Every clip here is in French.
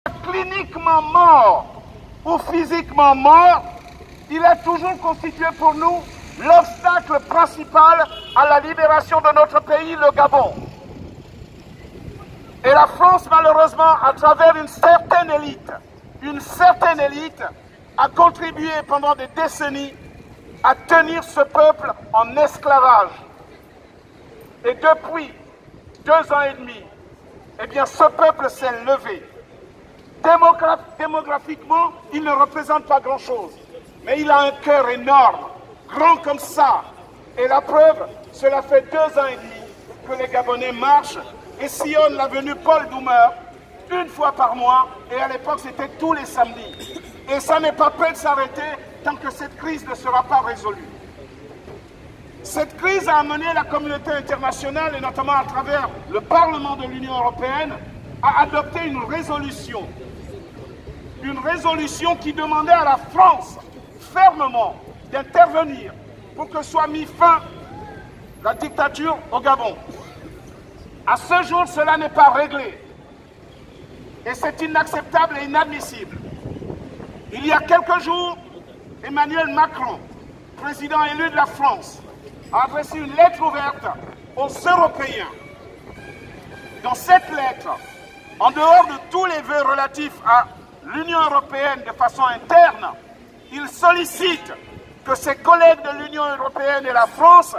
cliniquement mort ou physiquement mort, il a toujours constitué pour nous l'obstacle principal à la libération de notre pays, le Gabon. Et la France, malheureusement, à travers une certaine élite, a contribué pendant des décennies à tenir ce peuple en esclavage. Et depuis 2 ans et demi, eh bien, ce peuple s'est levé. Démographiquement, il ne représente pas grand-chose, mais il a un cœur énorme, grand comme ça. Et la preuve, cela fait 2 ans et demi que les Gabonais marchent et sillonnent l'avenue Paul Doumer 1 fois par mois, et à l'époque c'était tous les samedis. Et ça n'est pas prêt de s'arrêter tant que cette crise ne sera pas résolue. Cette crise a amené la communauté internationale, et notamment à travers le Parlement de l'Union européenne, à adopter une résolution qui demandait à la France fermement d'intervenir pour que soit mis fin à la dictature au Gabon. À ce jour, cela n'est pas réglé. Et c'est inacceptable et inadmissible. Il y a quelques jours, Emmanuel Macron, président élu de la France, a adressé une lettre ouverte aux Européens. Dans cette lettre, en dehors de tous les vœux relatifs à l'Union européenne de façon interne, il sollicite que ses collègues de l'Union européenne et la France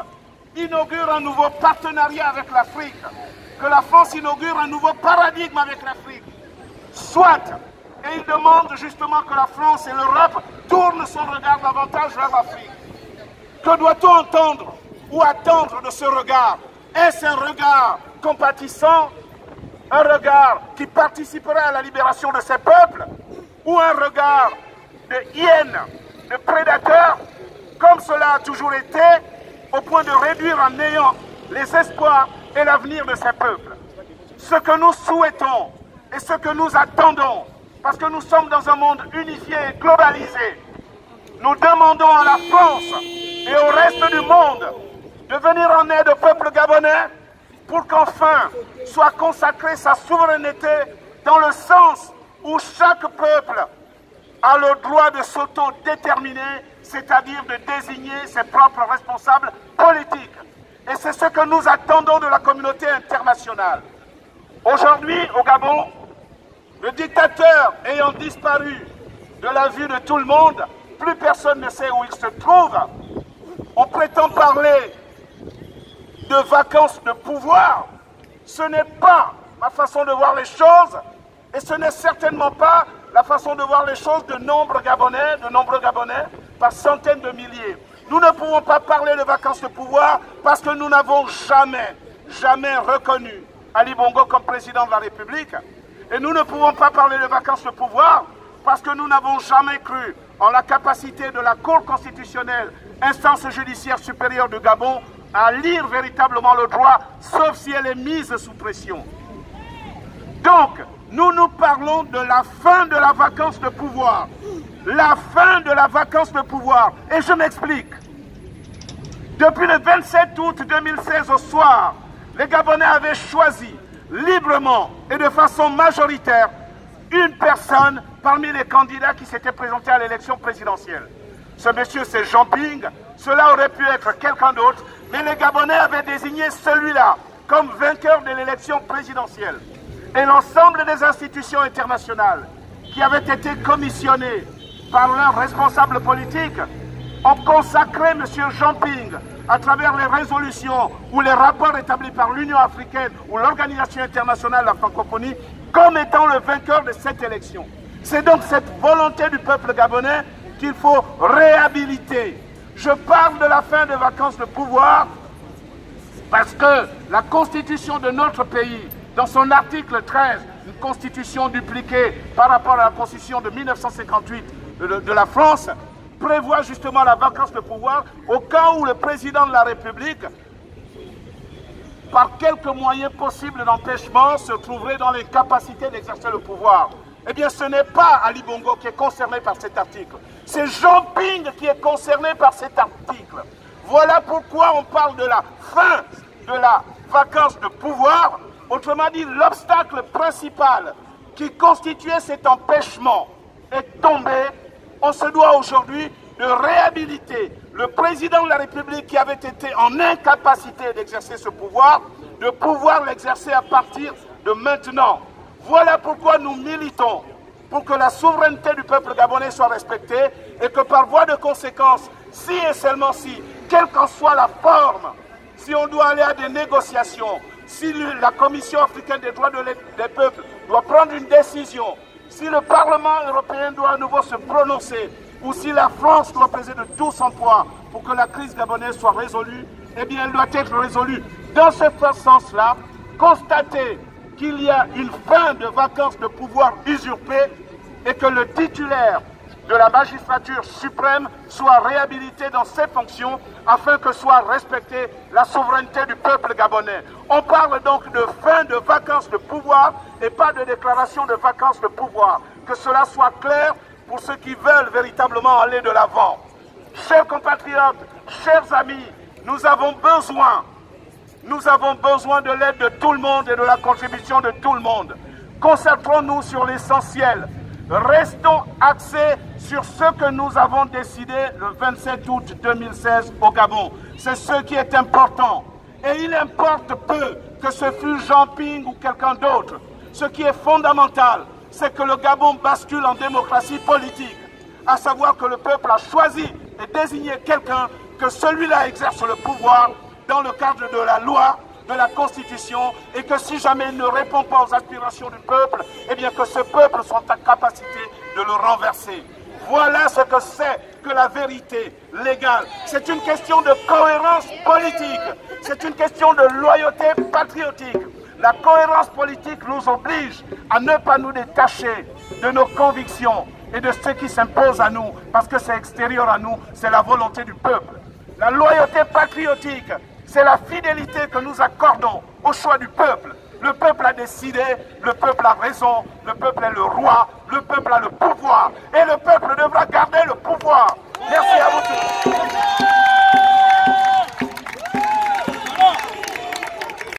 inaugurent un nouveau partenariat avec l'Afrique, que la France inaugure un nouveau paradigme avec l'Afrique. Soit, et il demande justement que la France et l'Europe tournent son regard davantage vers l'Afrique. Que doit-on entendre ou attendre de ce regard? Est-ce un regard compatissant, un regard qui participerait à la libération de ces peuples, ou un regard de hyène, de prédateur, comme cela a toujours été, au point de réduire en néant les espoirs et l'avenir de ces peuples? Ce que nous souhaitons et ce que nous attendons, parce que nous sommes dans un monde unifié et globalisé, nous demandons à la France et au reste du monde de venir en aide au peuple gabonais pour qu'enfin soit consacrée sa souveraineté dans le sens où chaque peuple a le droit de s'autodéterminer, c'est-à-dire de désigner ses propres responsables politiques. Et c'est ce que nous attendons de la communauté internationale. Aujourd'hui, au Gabon, le dictateur ayant disparu de la vue de tout le monde, plus personne ne sait où il se trouve. On prétend parler de vacances de pouvoir. Ce n'est pas ma façon de voir les choses, et ce n'est certainement pas la façon de voir les choses de nombreux Gabonais, par centaines de milliers. Nous ne pouvons pas parler de vacances de pouvoir parce que nous n'avons jamais reconnu Ali Bongo comme président de la République. Et nous ne pouvons pas parler de vacances de pouvoir parce que nous n'avons jamais cru en la capacité de la Cour constitutionnelle, instance judiciaire supérieure du Gabon, à lire véritablement le droit, sauf si elle est mise sous pression. Donc, nous parlons de la fin de la vacance de pouvoir. La fin de la vacance de pouvoir. Et je m'explique. Depuis le 27 août 2016 au soir, les Gabonais avaient choisi librement et de façon majoritaire une personne parmi les candidats qui s'étaient présentés à l'élection présidentielle. Ce monsieur, c'est Jean Ping. Cela aurait pu être quelqu'un d'autre, mais les Gabonais avaient désigné celui-là comme vainqueur de l'élection présidentielle. Et l'ensemble des institutions internationales qui avaient été commissionnées par leurs responsables politiques ont consacré M. Jean Ping à travers les résolutions ou les rapports établis par l'Union africaine ou l'Organisation internationale de la francophonie comme étant le vainqueur de cette élection. C'est donc cette volonté du peuple gabonais qu'il faut réhabiliter. Je parle de la fin des vacances de pouvoir parce que la constitution de notre pays, dans son article 13, une constitution dupliquée par rapport à la constitution de 1958 de la France, prévoit justement la vacance de pouvoir au cas où le président de la République, par quelques moyens possibles d'empêchement, se trouverait dans l'incapacité d'exercer le pouvoir. Eh bien, ce n'est pas Ali Bongo qui est concerné par cet article. C'est Jean Ping qui est concerné par cet article. Voilà pourquoi on parle de la fin de la vacance de pouvoir. Autrement dit, l'obstacle principal qui constituait cet empêchement est tombé, on se doit aujourd'hui de réhabiliter le président de la République qui avait été en incapacité d'exercer ce pouvoir, de pouvoir l'exercer à partir de maintenant. Voilà pourquoi nous militons pour que la souveraineté du peuple gabonais soit respectée et que par voie de conséquence, si et seulement si, quelle qu'en soit la forme, si on doit aller à des négociations, si la Commission africaine des droits des peuples doit prendre une décision, si le Parlement européen doit à nouveau se prononcer, ou si la France doit peser de tout son poids pour que la crise gabonaise soit résolue, eh bien elle doit être résolue. Dans ce sens-là, constater qu'il y a une fin de vacances de pouvoir usurpé et que le titulaire de la magistrature suprême soit réhabilité dans ses fonctions afin que soit respectée la souveraineté du peuple gabonais. On parle donc de fin de vacances de pouvoir et pas de déclaration de vacances de pouvoir. Que cela soit clair pour ceux qui veulent véritablement aller de l'avant. Chers compatriotes, chers amis, nous avons besoin de l'aide de tout le monde et de la contribution de tout le monde. Concentrons-nous sur l'essentiel. Restons axés sur ce que nous avons décidé le 27 août 2016 au Gabon. C'est ce qui est important. Et il importe peu que ce fût Jean Ping ou quelqu'un d'autre. Ce qui est fondamental, c'est que le Gabon bascule en démocratie politique. À savoir que le peuple a choisi et désigné quelqu'un, que celui-là exerce le pouvoir dans le cadre de la loi, de la Constitution, et que si jamais il ne répond pas aux aspirations du peuple, eh bien que ce peuple soit en capacité de le renverser. Voilà ce que c'est que la vérité légale. C'est une question de cohérence politique, c'est une question de loyauté patriotique. La cohérence politique nous oblige à ne pas nous détacher de nos convictions et de ce qui s'impose à nous, parce que c'est extérieur à nous, c'est la volonté du peuple. La loyauté patriotique, c'est la fidélité que nous accordons au choix du peuple. Le peuple a décidé, le peuple a raison, le peuple est le roi, le peuple a le pouvoir, et le peuple devra garder le pouvoir.